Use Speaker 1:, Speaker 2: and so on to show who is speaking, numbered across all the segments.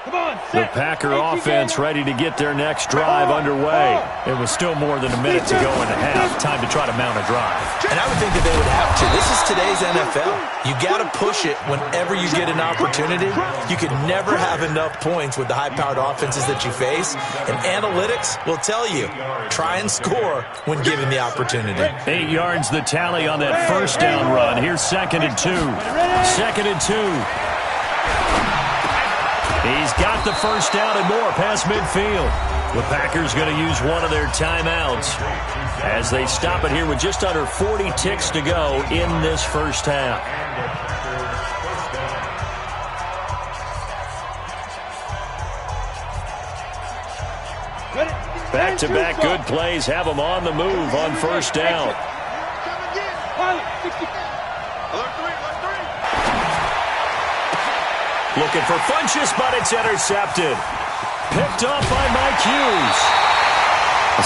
Speaker 1: The Packer offense ready to get their next drive underway. It was still more than a minute to go in the half. Time to try to mount a drive.
Speaker 2: And I would think that they would have to. This is today's NFL. You got to push it whenever you get an opportunity. You could never have enough points with the high-powered offenses that you face. And analytics will tell you, try and score when given the opportunity.
Speaker 1: 8 yards the tally on that first down run. Here's 2nd and 2. 2nd and 2. He's got the first down and more past midfield. The Packers going to use one of their timeouts as they stop it here with just under 40 ticks to go in this first half. Back-to-back good plays have them on the move on first down. Looking for Funchess, but it's intercepted. Picked off by Mike Hughes.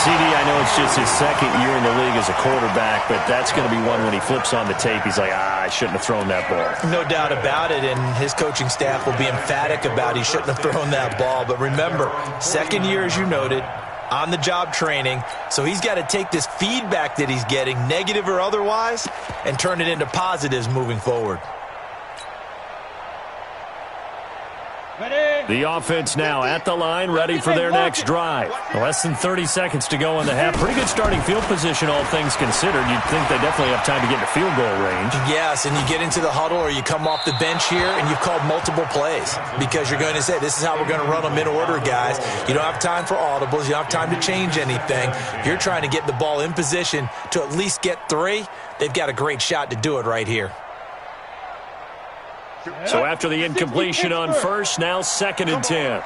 Speaker 1: CD, I know it's just his second year in the league as a quarterback, but that's going to be one when he flips on the tape. He's like, I shouldn't have thrown that ball.
Speaker 2: No doubt about it, and his coaching staff will be emphatic about he shouldn't have thrown that ball. But remember, second year, as you noted, on-the-job training, so he's got to take this feedback that he's getting, negative or otherwise, and turn it into positives moving forward.
Speaker 1: The offense now at the line, ready for their next drive. Less than 30 seconds to go in the half. Pretty good starting field position, all things considered. You'd think they definitely have time to get into field goal range.
Speaker 2: Yes, and you get into the huddle or you come off the bench here and you've called multiple plays because you're going to say, this is how we're going to run them in order, guys. You don't have time for audibles. You don't have time to change anything. You're trying to get the ball in position to at least get 3. They've got a great shot to do it right here.
Speaker 1: So after the incompletion on first, now 2nd and 10.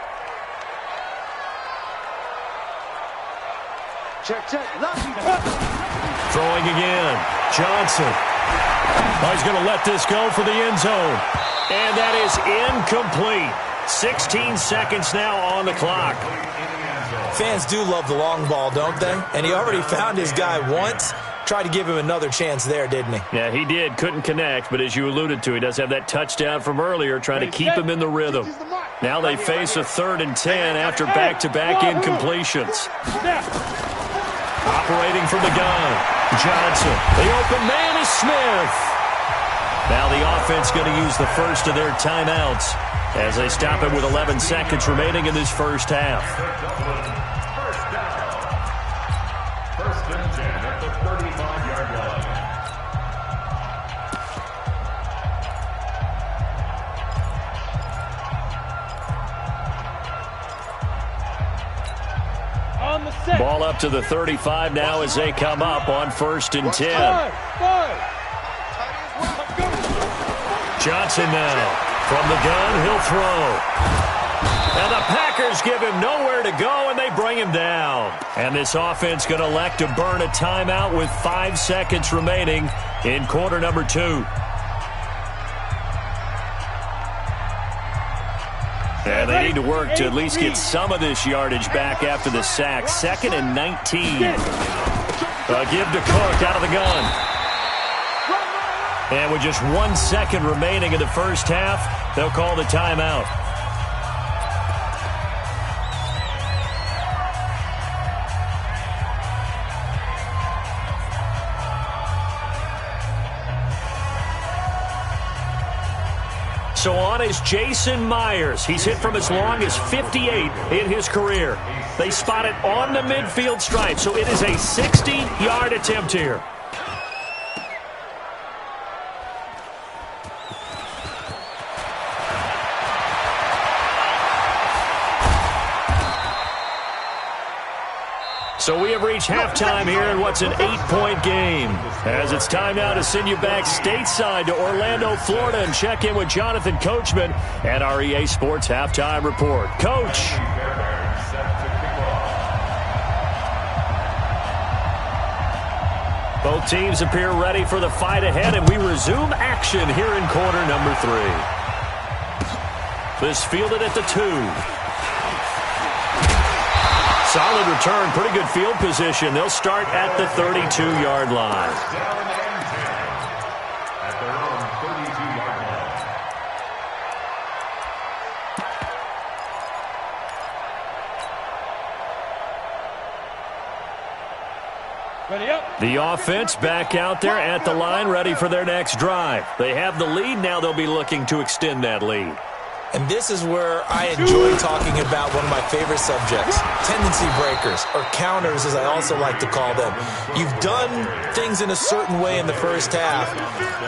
Speaker 1: Throwing again. Johnson. Oh, he's going to let this go for the end zone. And that is incomplete. 16 seconds now on the clock.
Speaker 2: Fans do love the long ball, don't they? And he already found his guy once. Tried to give him another chance there, didn't he?
Speaker 1: Yeah, he did. Couldn't connect, but as you alluded to, he does have that touchdown from earlier, trying to keep him in the rhythm. Now they face a 3rd and 10 after back-to-back incompletions. Operating from the gun, Johnson. The open man is Smith. Now the offense going to use the first of their timeouts as they stop it with 11 seconds remaining in this first half.
Speaker 3: First and 10 at the 35-yard line.
Speaker 1: Ball up to the 35 now as they come up on 1st and 10. Johnson now. From the gun, he'll throw. And the Packers give him nowhere to go, and they bring him down. And this offense going to elect to burn a timeout with 5 seconds remaining in quarter number 2. And they need to work to at least get some of this yardage back after the sack. 2nd and 19. Give to Cook out of the gun. And with just 1 second remaining in the first half, they'll call the timeout. So on is Jason Myers. He's hit from as long as 58 in his career. They spot it on the midfield stripe, so it is a 60-yard attempt here. So we have reached halftime here in what's an 8-point game. As it's time now to send you back stateside to Orlando, Florida, and check in with Jonathan Coachman at our EA Sports Halftime Report. Coach. Both teams appear ready for the fight ahead, and we resume action here in quarter number 3. This fielded at the 2. Solid return, pretty good field position. They'll start at the 32-yard line.
Speaker 3: At their own 32-yard
Speaker 1: The offense back out there at the line, ready for their next drive. They have the lead. Now they'll be looking to extend that lead.
Speaker 2: And this is where I enjoy talking about one of my favorite subjects, tendency breakers, or counters as I also like to call them. You've done things in a certain way in the first half,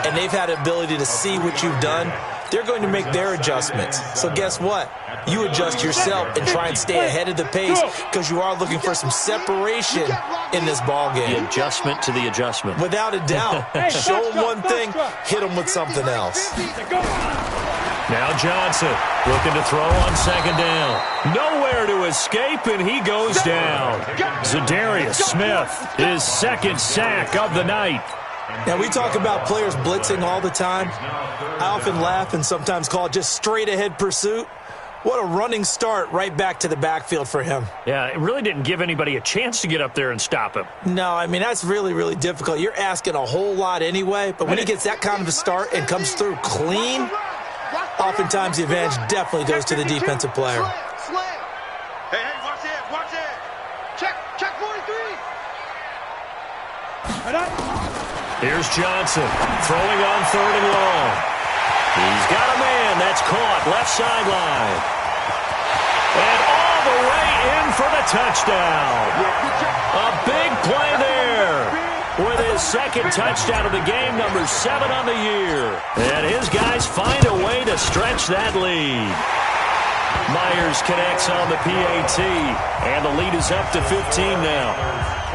Speaker 2: and they've had the ability to see what you've done. They're going to make their adjustments. So guess what? You adjust yourself and try and stay ahead of the pace because you are looking for some separation in this ball game.
Speaker 1: The adjustment to the adjustment.
Speaker 2: Without a doubt. Show them one thing, hit them with something else.
Speaker 1: Now Johnson looking to throw on second down. Nowhere to escape, and he goes down. Zadarius Smith, his second sack of the night.
Speaker 2: Now, we talk about players blitzing all the time. I often laugh and sometimes call it just straight-ahead pursuit. What a running start right back to the backfield for him.
Speaker 1: Yeah, it really didn't give anybody a chance to get up there and stop him.
Speaker 2: No, I mean, that's really, really difficult. You're asking a whole lot anyway, but when he gets that kind of a start and comes through clean, oftentimes the advantage definitely goes to the defensive player.
Speaker 4: Hey, watch it. Check 43.
Speaker 1: Here's Johnson throwing on third and long. He's got a man that's caught left sideline. And all the way in for the touchdown. A big play there with his second touchdown of the game, number 7 on the year. And his guys find a way to stretch that lead. Myers connects on the PAT, and the lead is up to 15 now.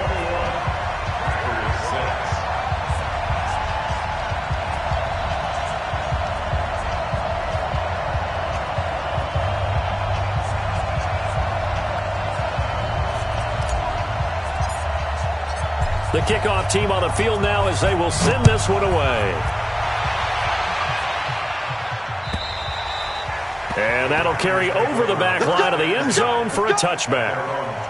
Speaker 1: The kickoff team on the field now as they will send this one away. And that'll carry over the back line of the end zone for a touchback.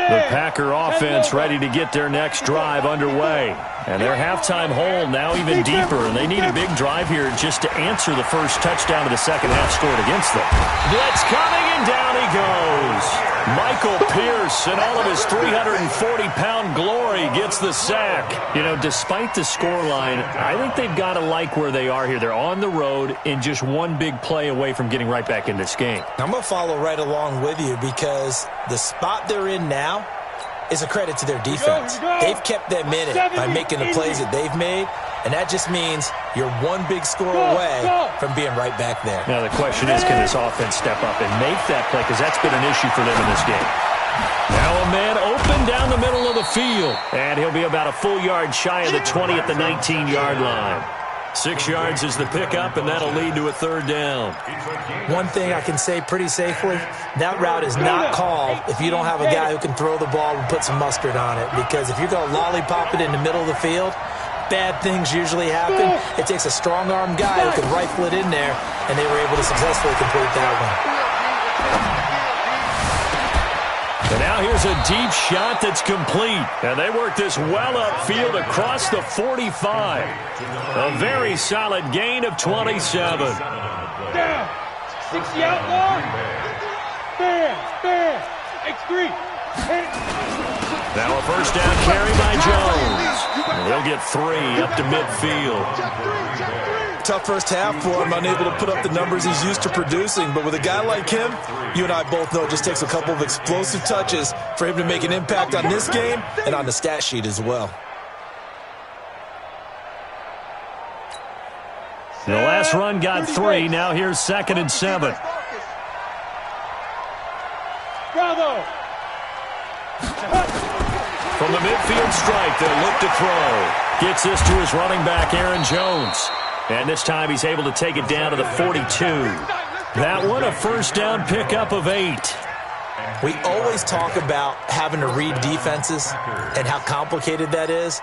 Speaker 1: The Packer offense ready to get their next drive underway. And their halftime hole now even deeper. And they need a big drive here just to answer the first touchdown of the second half scored against them. Blitz coming, and down he goes. Michael Pierce, in all of his 340-pound glory, gets the sack. You know, despite the scoreline, I think they've got to like where they are here. They're on the road and just one big play away from getting right back in this game.
Speaker 2: I'm going to follow right along with you because the spot they're in now is a credit to their defense. They've kept them in it by making the plays that they've made, and that just means you're one big score away from being right back there.
Speaker 1: Now the question is, can this offense step up and make that play? Because that's been an issue for them in this game. Now a man open down the middle of the field, and he'll be about a full yard shy of the 20 at the 19-yard line. 6 yards is the pickup, and that'll lead to a third down.
Speaker 2: One thing I can say pretty safely, that route is not called if you don't have a guy who can throw the ball and put some mustard on it. Because if you're going to lollipop it in the middle of the field, bad things usually happen. It takes a strong-arm guy who can rifle it in there, and they were able to successfully complete that one.
Speaker 1: And now here's a deep shot that's complete. And they work this well upfield across the 45. A very solid gain of 27.
Speaker 5: Down. 60 out long. Fair. X3.
Speaker 1: Now a first down carry by Jones. And he'll get 3 up to midfield.
Speaker 2: Tough first half for him, unable to put up the numbers he's used to producing. But with a guy like him, you and I both know it just takes a couple of explosive touches for him to make an impact on this game and on the stat sheet as well.
Speaker 1: The last run got 3. Now here's 2nd and 7.
Speaker 5: Bravo.
Speaker 1: From the midfield stripe, they'll look to throw. Gets this to his running back, Aaron Jones. And this time he's able to take it down to the 42. That one a first down pickup of 8.
Speaker 2: We always talk about having to read defenses and how complicated that is.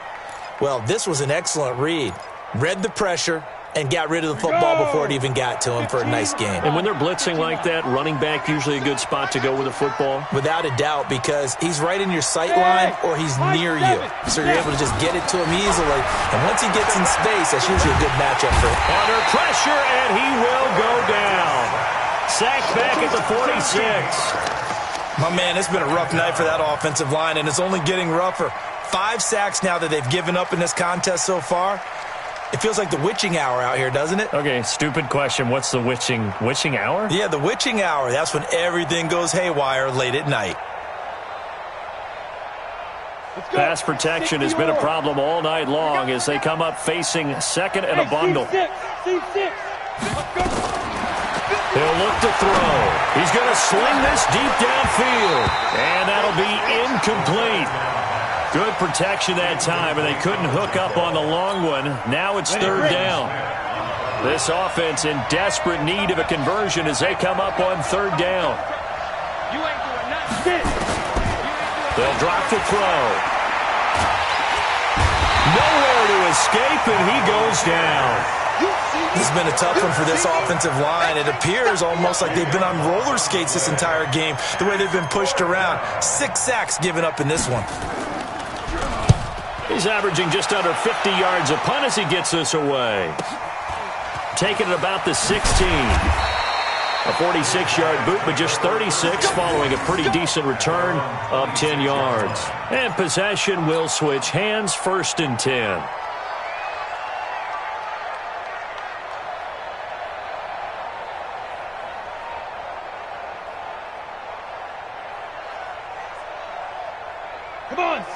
Speaker 2: Well, this was an excellent read. Read the pressure and got rid of the football before it even got to him for a nice game.
Speaker 1: And when they're blitzing like that, running back usually a good spot to go with the football?
Speaker 2: Without a doubt, because he's right in your sight line or he's near you. So you're able to just get it to him easily. And once he gets in space, that's usually a good matchup for him.
Speaker 1: Under pressure, and he will go down. Sacked back at the 46.
Speaker 2: My man, it's been a rough night for that offensive line, and it's only getting rougher. 5 sacks now that they've given up in this contest so far. It feels like the witching hour out here, doesn't it?
Speaker 1: Okay, stupid question. What's the witching hour?
Speaker 2: Yeah, the witching hour. That's when everything goes haywire late at night.
Speaker 1: Pass protection has been a problem all night long as they come up facing second and a bundle.
Speaker 5: C6.
Speaker 1: He'll look to throw. He's going to sling this deep downfield, and that'll be incomplete. Good protection that time, and they couldn't hook up on the long one. Now it's third down. This offense in desperate need of a conversion as they come up on third down.
Speaker 5: You ain't doing nothing.
Speaker 1: They'll drop to throw. Nowhere to escape, and he goes down.
Speaker 2: This has been a tough one for this offensive line. It appears almost like they've been on roller skates this entire game, the way they've been pushed around. 6 sacks given up in this one.
Speaker 1: He's averaging just under 50 yards a punt as he gets this away. Taking it about the 16. A 46-yard boot, but just 36 following a pretty decent return of 10 yards. And possession will switch hands, 1st and 10.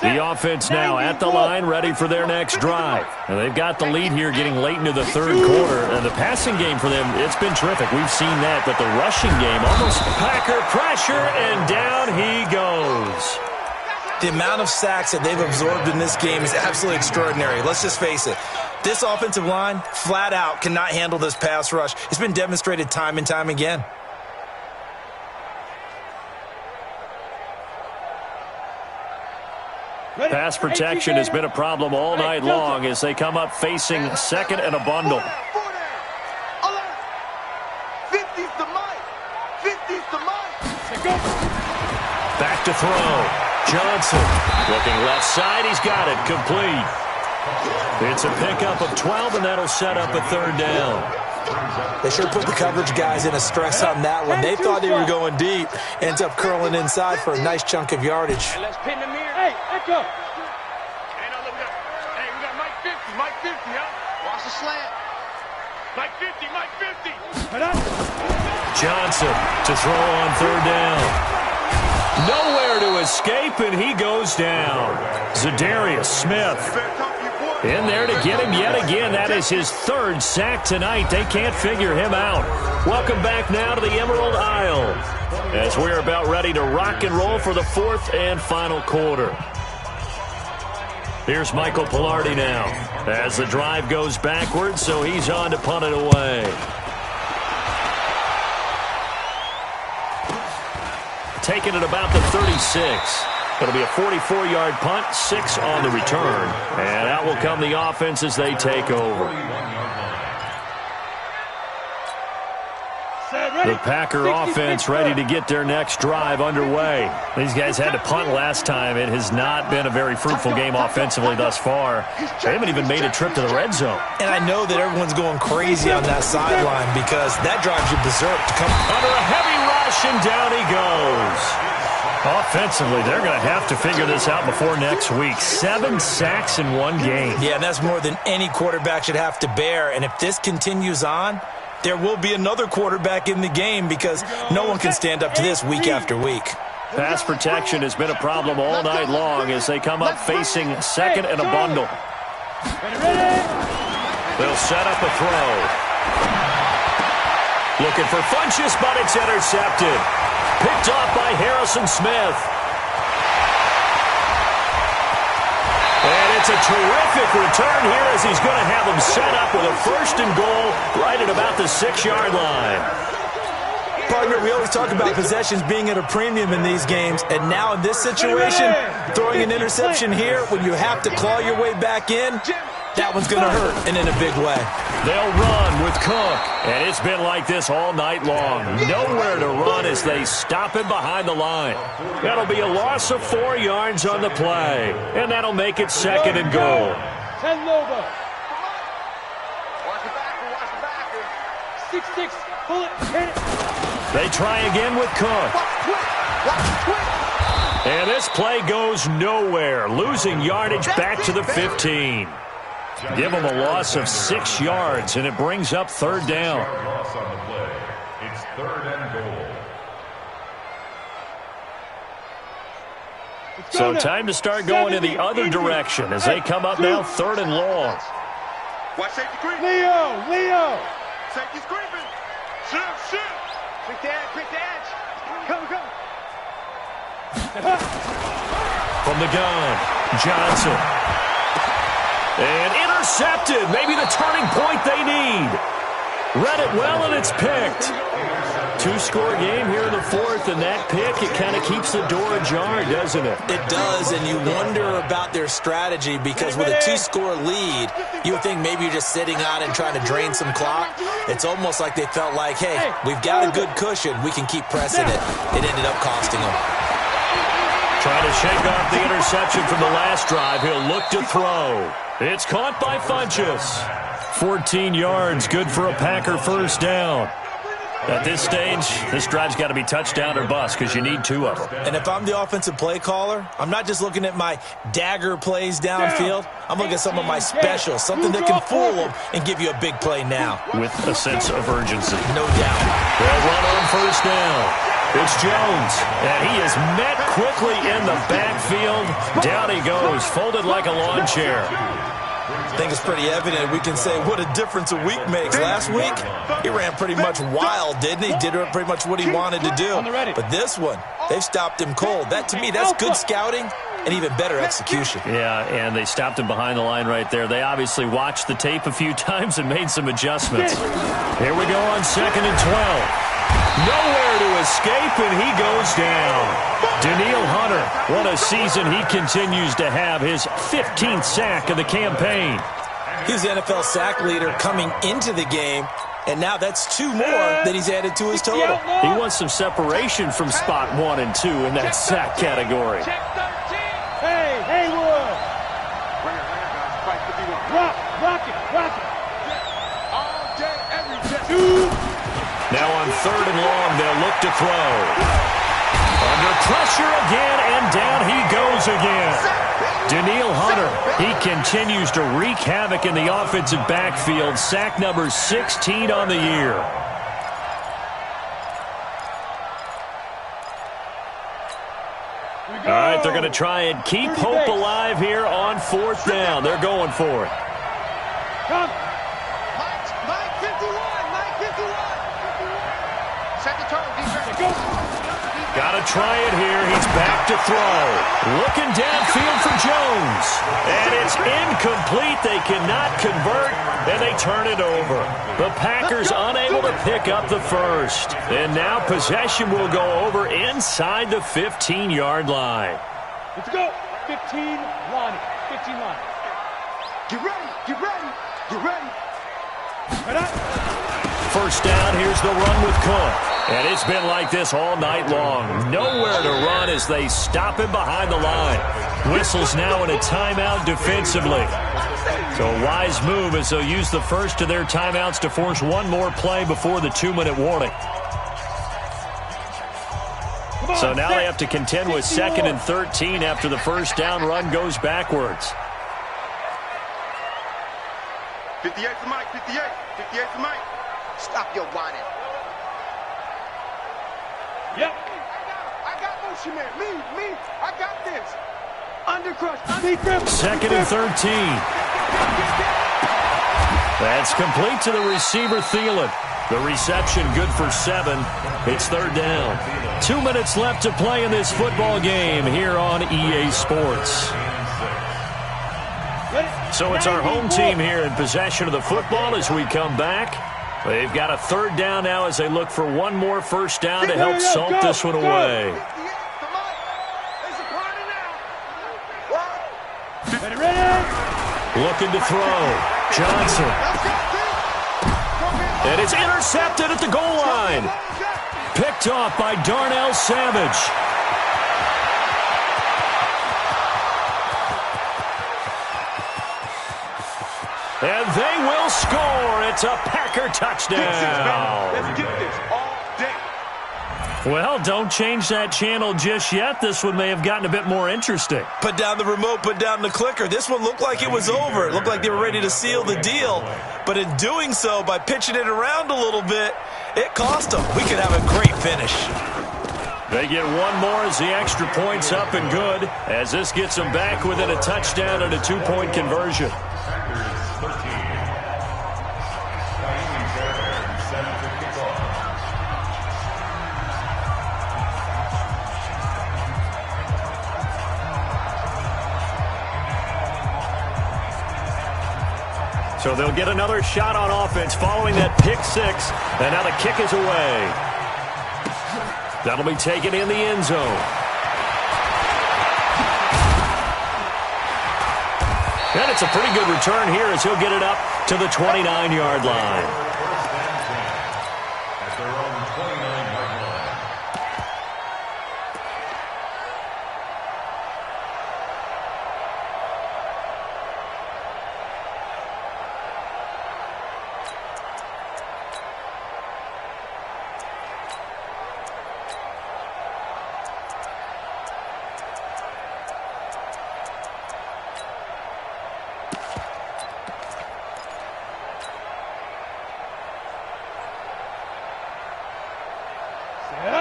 Speaker 1: The offense now at the line, ready for their next drive. And they've got the lead here getting late into the third quarter. And the passing game for them, it's been terrific. We've seen that. But the rushing game, almost Packer pressure, and down he goes.
Speaker 2: The amount of sacks that they've absorbed in this game is absolutely extraordinary. Let's just face it. This offensive line, flat out, cannot handle this pass rush. It's been demonstrated time and time again.
Speaker 1: Pass protection has been a problem all night long as they come up facing second and a bundle.
Speaker 4: 50's the mic. 50's the mic.
Speaker 1: Back to throw. Johnson looking left side. He's got it. Complete. It's a pickup of 12, and that'll set up a third down.
Speaker 2: They sure put the coverage guys in a stress on that one. They thought they were going deep. Ends up curling inside for a nice chunk of yardage.
Speaker 5: Let's pin the mirror. Hey, Echo.
Speaker 4: Hey, now look up. Hey, we got Mike 50. Mike 50, huh? Watch the slant. Mike 50. Mike 50.
Speaker 1: Johnson to throw on third down. Nowhere to escape, and he goes down. Zadarius Smith in there to get him yet again. That is his 3rd sack tonight. They can't figure him out. Welcome back now to the Emerald Isle as we're about ready to rock and roll for the 4th and final quarter. Here's Michael Pilardi now as the drive goes backwards, so he's on to punt it away. Taking it about the 36. It'll be a 44-yard punt, 6 on the return. And out will come the offense as they take over. The Packer offense ready to get their next drive underway. These guys had to punt last time. It has not been a very fruitful game offensively thus far. They haven't even made a trip to the red zone.
Speaker 2: And I know that everyone's going crazy on that sideline because that drives you berserk to come
Speaker 1: under a heavy rush, and down he goes. Offensively, they're going to have to figure this out before next week. 7 sacks in one game.
Speaker 2: Yeah, and that's more than any quarterback should have to bear. And if this continues on, there will be another quarterback in the game because no one can stand up to this week after week.
Speaker 1: Pass protection has been a problem all night long as they come up facing second and a bundle. They'll set up a throw. Looking for Funchess, but it's intercepted. Picked off by Harrison Smith. And it's a terrific return here as he's going to have them set up with a 1st and goal right at about the 6-yard line.
Speaker 2: Partner, we always talk about possessions being at a premium in these games, and now in this situation, throwing an interception here when you have to claw your way back in, that one's going to hurt, and in a big way.
Speaker 1: They'll run with Cook. And it's been like this all night long. Nowhere to run as they stop him behind the line. That'll be a loss of 4 yards on the play. And that'll make it 2nd and goal.
Speaker 5: 10 Lobo.
Speaker 4: Watch the backer, watch the backer.
Speaker 5: 6-6. Pull it. Hit it.
Speaker 1: They try again with Cook. And this play goes nowhere, losing yardage back to the 15. Give them a loss of 6 yards, and it brings up 3rd down.
Speaker 3: Loss on the play. It's 3rd and goal.
Speaker 1: So time to start going in the other direction as they come up now 3rd and long.
Speaker 4: Watch safety creep.
Speaker 5: Leo.
Speaker 4: Safety's creeping. Shoot. Quick the edge. Come.
Speaker 1: From the gun, Johnson. And intercepted. Maybe the turning point they need. Read it well, and it's picked. 2-score game here in the 4th, and that pick, it kind of keeps the door ajar, doesn't it?
Speaker 2: It does, and you wonder about their strategy because with a 2-score lead, you would think maybe you're just sitting out and trying to drain some clock. It's almost like they felt like, hey, we've got a good cushion. We can keep pressing it. It ended up costing them.
Speaker 1: Trying to shake off the interception from the last drive. He'll look to throw. It's caught by Funchess. 14 yards, good for a Packer 1st down. At this stage, this drive's got to be touchdown or bust because you need 2 of them.
Speaker 2: And if I'm the offensive play caller, I'm not just looking at my dagger plays downfield. I'm looking at some of my specials, something that can fool them and give you a big play now.
Speaker 1: With a sense of urgency.
Speaker 2: No doubt.
Speaker 1: They'll run on 1st down. It's Jones, and he is met quickly in the backfield. Down he goes, folded like a lawn chair.
Speaker 2: I think it's pretty evident. We can say what a difference a week makes. Last week, he ran pretty much wild, didn't he? Did pretty much what he wanted to do. But this one, they've stopped him cold. That, to me, that's good scouting and even better execution.
Speaker 1: Yeah, and they stopped him behind the line right there. They obviously watched the tape a few times and made some adjustments. Here we go on 2nd and 12. Nowhere to escape, and he goes down. Daniil Hunter, what a season he continues to have, his 15th sack of the campaign.
Speaker 2: He's the NFL sack leader coming into the game, and now that's 2 more that he's added to his total.
Speaker 1: He wants some separation from spot 1 and 2 in that sack category.
Speaker 5: Hey, Haywood. Rock it.
Speaker 4: All day, every day.
Speaker 1: Now on 3rd and long, they'll look to throw. Under pressure again, and down he goes again. Daniil Hunter, he continues to wreak havoc in the offensive backfield. Sack number 16 on the year. All right, they're going to try and keep hope alive here on 4th down. They're going for it.
Speaker 5: Come.
Speaker 4: Mike 51. Set the tone, defense. Go.
Speaker 1: Got to try it here. He's back to throw. Looking downfield for Jones. And it's incomplete. They cannot convert, and they turn it over. The Packers unable to pick up the 1st. And now possession will go over inside the 15-yard line.
Speaker 5: Let's go. 15 line.
Speaker 4: Get ready.
Speaker 1: 1st down, here's the run with Cook. And it's been like this all night long. Nowhere to run as they stop him behind the line. Whistles now in a timeout defensively. So a wise move as they'll use the first of their timeouts to force 1 more play before the 2-minute warning. So now they have to contend with 2nd and 13 after the 1st down run goes backwards.
Speaker 4: 58 for Mike. 58 for Mike. Stop your whining.
Speaker 5: Yep.
Speaker 4: I got motion man. Me. I got this.
Speaker 5: Undercrush.
Speaker 1: 2nd and 13. That's complete to the receiver, Thielen. The reception good for 7. It's 3rd down. 2 minutes left to play in this football game here on EA Sports. So it's our home team here in possession of the football as we come back. They've got a 3rd down now as they look for 1 more 1st down to help salt this one away.
Speaker 5: Ready?
Speaker 1: Looking to throw. Johnson. And it's intercepted at the goal line. Picked off by Darnell Savage. And they will score. It's a Packer touchdown.
Speaker 4: Let's get this all day.
Speaker 1: Well, don't change that channel just yet. This one may have gotten a bit more interesting.
Speaker 2: Put down the remote, put down the clicker. This one looked like it was over. It looked like they were ready to seal the deal. But in doing so, by pitching it around a little bit, it cost them. We could have a great finish.
Speaker 1: They get one more as the extra point's up and good, as this gets them back within a touchdown and a two-point conversion. So they'll get another shot on offense following that pick six. And now the kick is away. That'll be taken in the end zone. And it's a pretty good return here as he'll get it up to the 29-yard line.
Speaker 3: At their own 29-yard line.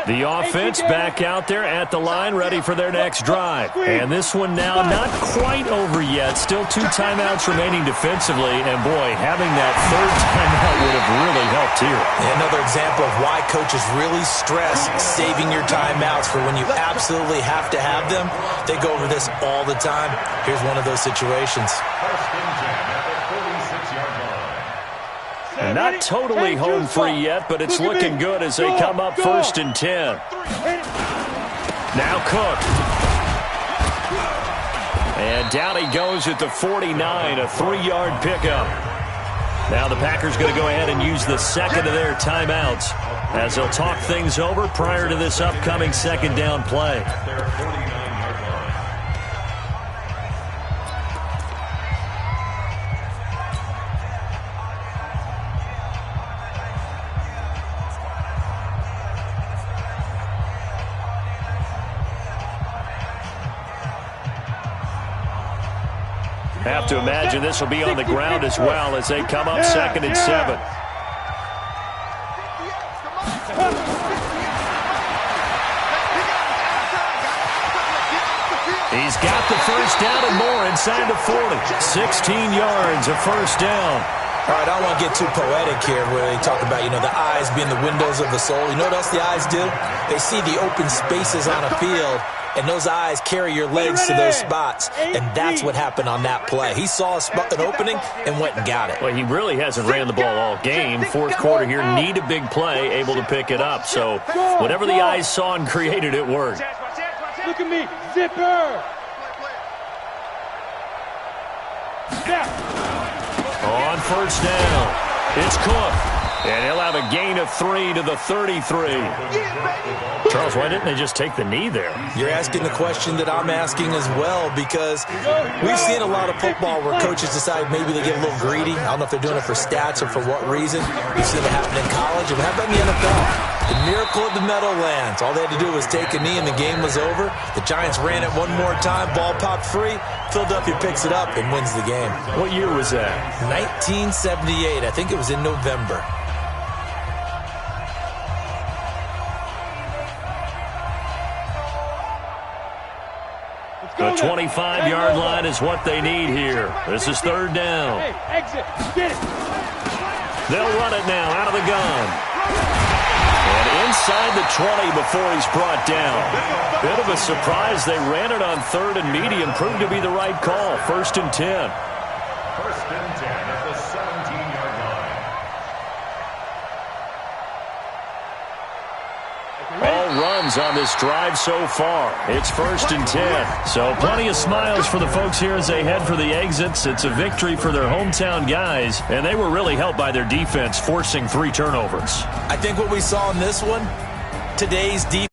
Speaker 1: The offense back out there at the line, ready for their next drive. And this one now not quite over yet. Still 2 timeouts remaining defensively. And, boy, having that third timeout would have really helped here.
Speaker 2: Another example of why coaches really stress saving your timeouts for when you absolutely have to have them. They go over this all the time. Here's one of those situations.
Speaker 3: First and 10 at the 46-yard line.
Speaker 1: Not totally home free yet, but it's looking good as they come up first and 10. Now Cook. And down he goes at the 49, a 3-yard pickup. Now the Packers going to go ahead and use the second of their timeouts as they'll talk things over prior to this upcoming second down play.
Speaker 3: Their 49-yard line.
Speaker 1: Have to imagine this will be on the ground as well as they come up second and 7. He's got the first down and more inside the 40. 16 yards of first down.
Speaker 2: All right, I don't want to get too poetic here where they talk about, the eyes being the windows of the soul. You know what else the eyes do? They see the open spaces on a field, and those eyes carry your legs to those spots. And that's what happened on that play. He saw an opening and went and got it.
Speaker 1: Well, he really hasn't ran the ball all game. Fourth quarter here, need a big play, able to pick it up. So whatever the eyes saw and created, it worked.
Speaker 5: Look at me. Zipper.
Speaker 1: On first down, it's Cook. And he'll have a gain of 3 to the 33. Charles, why didn't they just take the knee there?
Speaker 2: You're asking the question that I'm asking as well, because we've seen a lot of football where coaches decide maybe they get a little greedy. I don't know if they're doing it for stats or for what reason. We've seen it happen in college. And how about in the NFL? The miracle of the Meadowlands. All they had to do was take a knee and the game was over. The Giants ran it one more time. Ball popped free. Philadelphia picks it up and wins the game.
Speaker 1: What year was that?
Speaker 2: 1978. I think it was in November.
Speaker 1: The 25-yard line is what they need here. This is third down.
Speaker 5: Hey, exit. Get it.
Speaker 1: They'll run it now out of the gun. And inside the 20 before he's brought down. Bit of a surprise. They ran it on third and medium. Proved to be the right call. First and 10.
Speaker 3: First and 10 at the 17-yard line.
Speaker 1: All runs wins on this drive so far. It's 1st and 10. So plenty of smiles for the folks here as they head for the exits. It's a victory for their hometown guys, and they were really helped by their defense, forcing 3 turnovers.
Speaker 2: I think what we saw in this one, today's defense